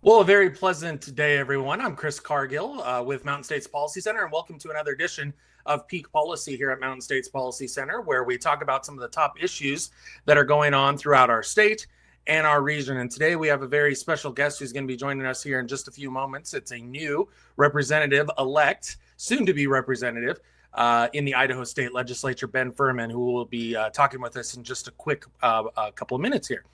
Well, a very pleasant day, everyone. I'm Chris Cargill with Mountain States Policy Center, and welcome to another edition of Peak Policy here at Mountain States Policy Center, where we talk about some of the top issues that are going on throughout our state and our region. And today we have a very special guest who's going to be joining us here in just a few moments. It's a new representative elect, soon to be representative in the Idaho State Legislature, Ben Fuhriman, who will be talking with us in just a quick couple of minutes here.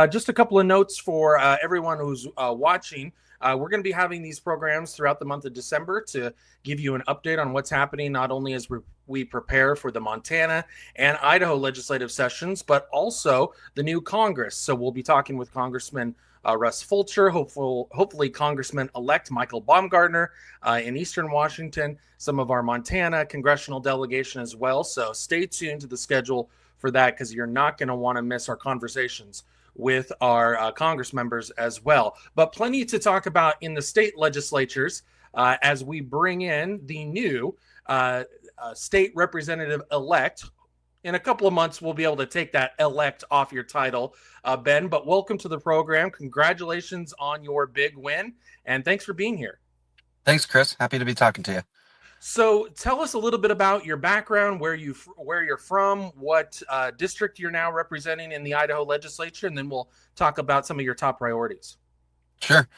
Just a couple of notes for everyone who's watching. We're going to be having these programs throughout the month of December to give you an update on what's happening, not only as we prepare for the Montana and Idaho legislative sessions, but also the new Congress. So we'll be talking with Congressman Russ Fulcher, hopefully Congressman-elect Michael Baumgartner in Eastern Washington, some of our Montana congressional delegation as well. So stay tuned to the schedule for that, because you're not going to want to miss our conversations with our Congress members as well. But plenty to talk about in the state legislatures as we bring in the new state representative-elect. In a couple of months, we'll be able to take that elect off your title, Ben. But welcome to the program. Congratulations on your big win, and thanks for being here. Thanks, Chris. Happy to be talking to you. So tell us a little bit about your background, where you're from, what district you're now representing in the Idaho legislature, and then we'll talk about some of your top priorities. Sure.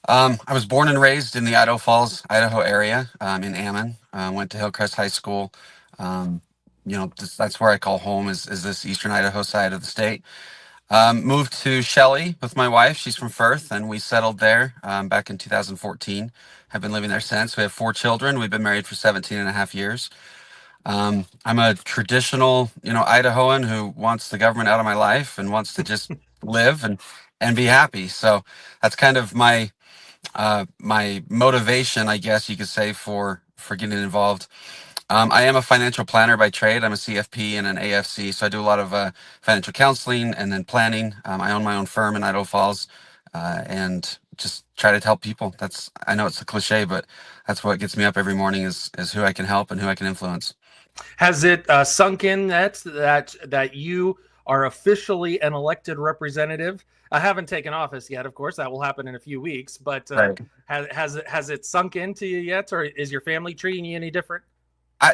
I was born and raised in the Idaho Falls, Idaho area, in Ammon. Went to Hillcrest High School. That's where I call home is this eastern Idaho side of the state. Moved to Shelley with my wife. She's from Firth, and we settled there back in 2014. Have been living there since. We have 4 children. We've been married for 17 and a half years. I'm a traditional, Idahoan who wants the government out of my life and wants to just live and be happy. So that's kind of my motivation, I guess you could say, for getting involved. I am a financial planner by trade. I'm a CFP and an AFC, so I do a lot of financial counseling and then planning. I own my own firm in Idaho Falls, and just try to help people. I know it's a cliche, but that's what gets me up every morning is who I can help and who I can influence. Has it sunk in that you are officially an elected representative? I haven't taken office yet, of course. That will happen in a few weeks. But Right. has it sunk into you yet, or is your family treating you any different?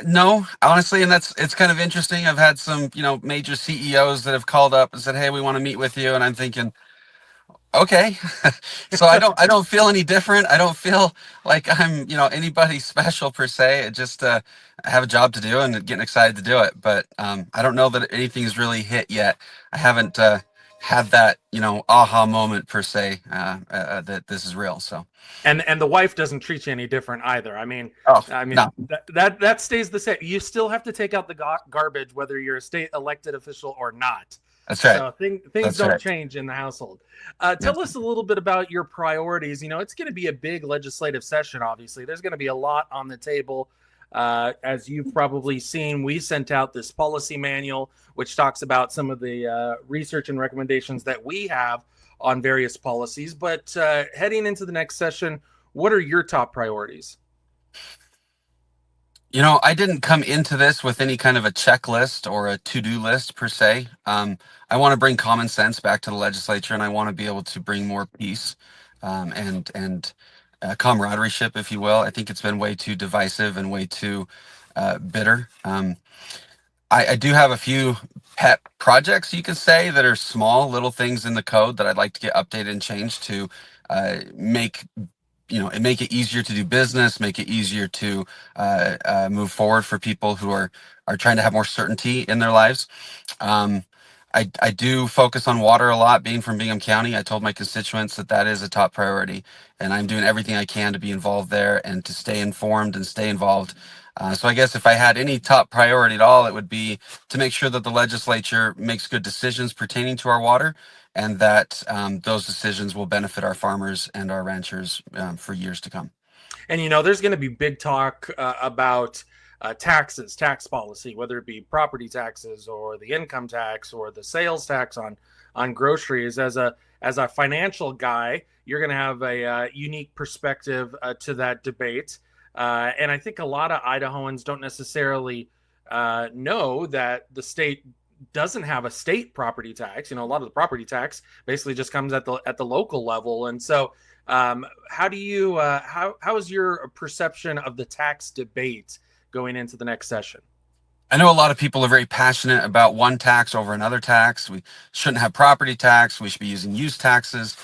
No, honestly, and it's kind of interesting. I've had some, major CEOs that have called up and said, "Hey, we want to meet with you," and I'm thinking, okay. So I don't feel any different. I don't feel like I'm, anybody special per se. It just I have a job to do and getting excited to do it. But I don't know that anything's really hit yet. I haven't had that, aha moment per se that this is real. So. And the wife doesn't treat you any different either. I mean, No. that stays the same. You still have to take out the garbage, whether you're a state elected official or not. That's right. So things don't change in the household. Tell us a little bit about your priorities. It's going to be a big legislative session, obviously. There's going to be a lot on the table. As you've probably seen, we sent out this policy manual, which talks about some of the research and recommendations that we have on various policies. But heading into the next session, what are your top priorities? I didn't come into this with any kind of a checklist or a to-do list per se. I want to bring common sense back to the legislature, and I want to be able to bring more peace and camaraderie, if you will. I think it's been way too divisive and way too bitter. I do have a few pet projects, you could say, that are small little things in the code that I'd like to get updated and changed to make it easier to do business, make it easier to move forward for people who are trying to have more certainty in their lives. I do focus on water a lot. Being from Bingham County, I told my constituents that is a top priority, and I'm doing everything I can to be involved there and to stay informed and stay involved. So I guess if I had any top priority at all, it would be to make sure that the legislature makes good decisions pertaining to our water, and that those decisions will benefit our farmers and our ranchers for years to come. And, there's going to be big talk about taxes, tax policy, whether it be property taxes or the income tax or the sales tax on groceries. As a financial guy, you're going to have a unique perspective to that debate. And I think a lot of Idahoans don't necessarily know that the state doesn't have a state property tax. A lot of the property tax basically just comes at the local level. And so How do you how is your perception of the tax debate going into the next session? I know a lot of people are very passionate about one tax over another tax. We shouldn't have property tax. We should be using use taxes.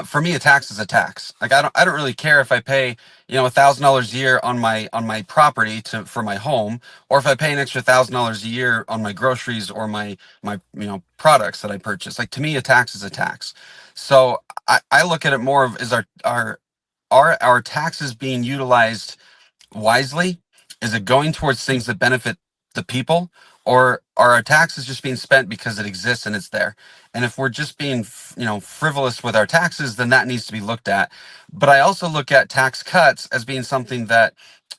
For me, a tax is a tax. Like I don't really care if I pay, $1,000 a year on my property for my home, or if I pay an extra $1,000 a year on my groceries or my products that I purchase. Like to me, a tax is a tax. So I look at it more of is our taxes being utilized wisely? Is it going towards things that benefit the people, or are our taxes just being spent because it exists and it's there? And if we're just being, frivolous with our taxes, then that needs to be looked at. But I also look at tax cuts as being something that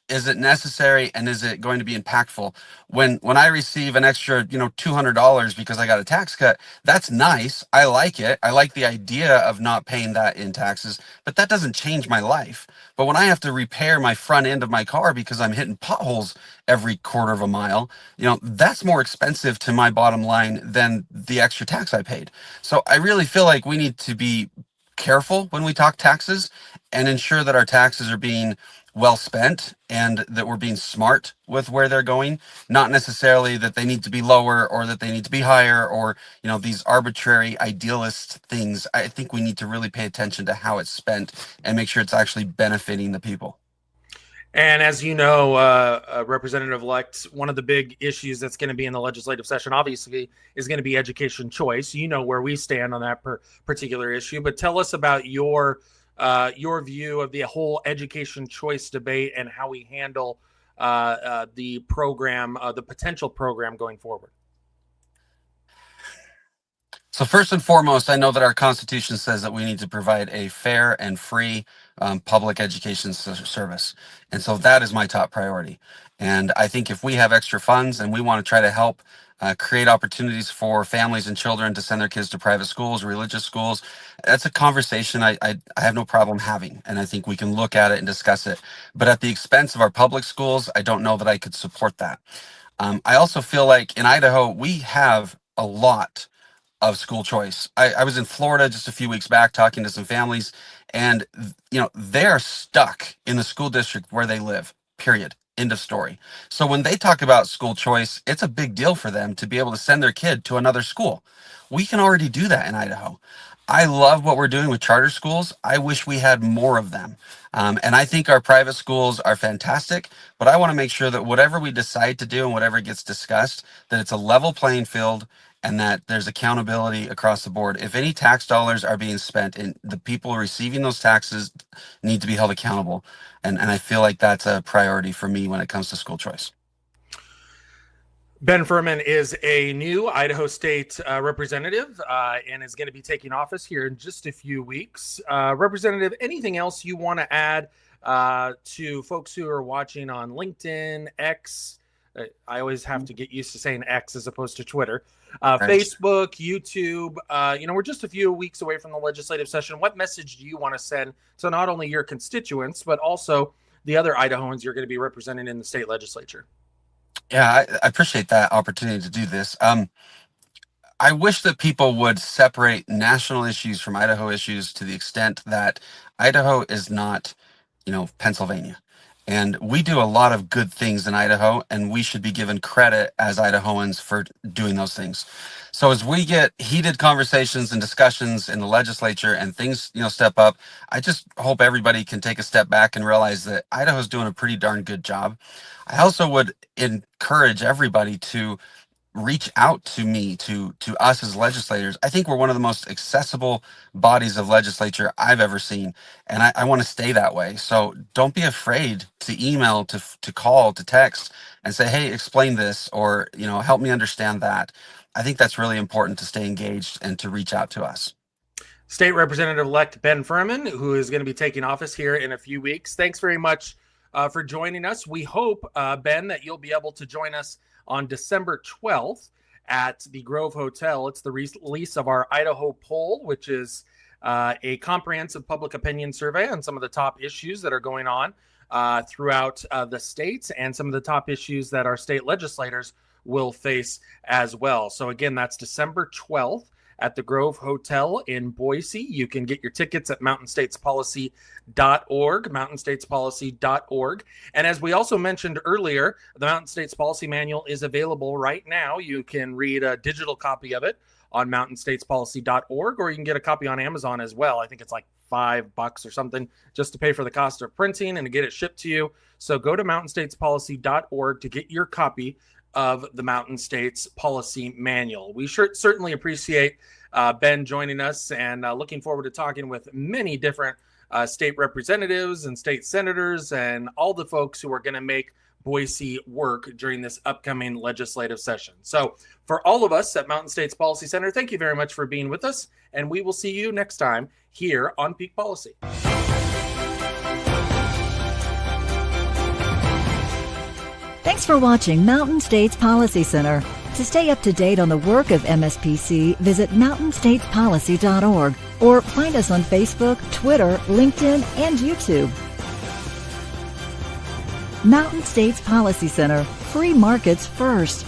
is it necessary and is it going to be impactful? When I receive an extra, $200 because I got a tax cut, that's nice. I like it. I like the idea of not paying that in taxes, but that doesn't change my life. But when I have to repair my front end of my car because I'm hitting potholes every quarter of a mile, that's more expensive to my bottom line than the extra tax I paid. So I really feel like we need to be careful when we talk taxes and ensure that our taxes are being well spent and that we're being smart with where they're going, not necessarily that they need to be lower or that they need to be higher or, these arbitrary idealist things. I think we need to really pay attention to how it's spent and make sure it's actually benefiting the people. And as you know, Representative-elect, one of the big issues that's going to be in the legislative session, obviously, is going to be education choice. You know where we stand on that particular issue, but tell us about your view of the whole education choice debate and how we handle the program, the potential program going forward. So first and foremost, I know that our Constitution says that we need to provide a fair and free public education service. And so that is my top priority. And I think if we have extra funds and we want to try to help create opportunities for families and children to send their kids to private schools, religious schools, that's a conversation I have no problem having. And I think we can look at it and discuss it. But at the expense of our public schools, I don't know that I could support that. I also feel like in Idaho, we have a lot of school choice. I was in Florida just a few weeks back talking to some families, and they're stuck in the school district where they live, period. End of story. So when they talk about school choice, it's a big deal for them to be able to send their kid to another school. We can already do that in Idaho. I love what we're doing with charter schools. I wish we had more of them. And I think our private schools are fantastic, but I want to make sure that whatever we decide to do and whatever gets discussed, that it's a level playing field and that there's accountability across the board. If any tax dollars are being spent and the people receiving those taxes need to be held accountable. And I feel like that's a priority for me when it comes to school choice. Ben Fuhriman is a new Idaho State representative and is going to be taking office here in just a few weeks. Representative, anything else you want to add to folks who are watching on LinkedIn, X? I always have to get used to saying X as opposed to Twitter. Facebook, YouTube. We're just a few weeks away from the legislative session. What message do you want to send to not only your constituents, but also the other Idahoans you're going to be representing in the state legislature? Yeah, I appreciate that opportunity to do this. I wish that people would separate national issues from Idaho issues to the extent that Idaho is not, Pennsylvania. And we do a lot of good things in Idaho, and we should be given credit as Idahoans for doing those things. So as we get heated conversations and discussions in the legislature and things, step up, I just hope everybody can take a step back and realize that Idaho's doing a pretty darn good job. I also would encourage everybody to reach out to me, to us as legislators. I think we're one of the most accessible bodies of legislature I've ever seen, and I want to stay that way. So don't be afraid to email, to call, to text, and say, hey, explain this, or help me understand that. I think that's really important to stay engaged and to reach out to us. State Representative-elect Ben Fuhriman, who is going to be taking office here in a few weeks. Thanks very much for joining us. We hope, Ben, that you'll be able to join us on December 12th at the Grove Hotel. It's the release of our Idaho poll, which is a comprehensive public opinion survey on some of the top issues that are going on throughout the states and some of the top issues that our state legislators will face as well. So again, that's December 12th at the Grove Hotel in Boise. You can get your tickets at mountainstatespolicy.org, mountainstatespolicy.org. And as we also mentioned earlier, the Mountain States Policy Manual is available right now. You can read a digital copy of it on mountainstatespolicy.org, or you can get a copy on Amazon as well. I think it's like $5 or something just to pay for the cost of printing and to get it shipped to you. So go to mountainstatespolicy.org to get your copy of the Mountain States Policy Manual. We certainly appreciate Ben joining us, and looking forward to talking with many different state representatives and state senators and all the folks who are going to make Boise work during this upcoming legislative session. So for all of us at Mountain States Policy Center, thank you very much for being with us, and we will see you next time here on Peak Policy. Thanks for watching Mountain States Policy Center. To stay up to date on the work of MSPC, visit mountainstatespolicy.org or find us on Facebook, Twitter, LinkedIn, and YouTube. Mountain States Policy Center. Free markets first.